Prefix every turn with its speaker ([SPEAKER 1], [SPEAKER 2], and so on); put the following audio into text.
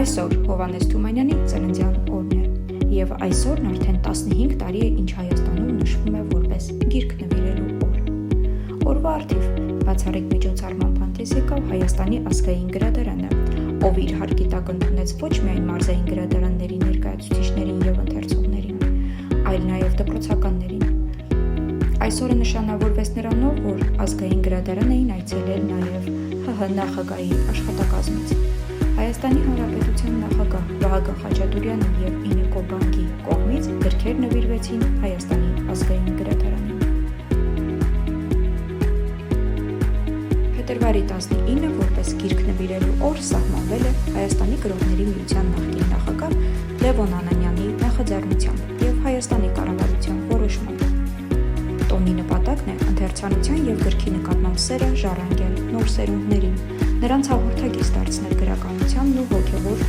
[SPEAKER 1] Այսօր Հովհաննես Թումանյանի ծննդյան օրն է, եւ այսօրն արդեն 15 տարի է, ինչ Հայաստանում նշվում է որպես գիրք նվիրելու օր։ Օրվա առթիվ բացառիկ միջոցառման փանթես եկավ Հայաստանի ազգային գրադարանը, ով իր հարկի տակ ընդունեց ոչ միայն մարզային գրադարանների ներկայացուցիչներին եւ ընթերցողներին, այլ նաեւ դպրոցականներին։ Այսօրը նշանավորվեց նրանով, որ ազգային գրադարան էին այցելել նաեւ ՀՀ նախագահի աշխատակազմից։ Հայաստանի Հանրապետության նախագահ Վահագն Խաչատուրյանի եւ Ինեկո բանկի կողմից գրքեր նվիրվեցին Հայաստանի ազգային գրադարանին։ Փետրվարի 19-ը որպես գիրք նվիրելու օր սահմանվել է Հայաստանի գրողների միության նախկին նախագահ Լևոն Անանյանի նախաձեռնությամբ եւ Հայաստանի կառավարության որոշմամբ։ Տոնի նպատակն է ընթերցանության եւ գրքի նկատմամբ սերը ժառանգել նոր սերունդներին, նրանց հաղորդագիր դարձնել գրականությանն ու հոգևոր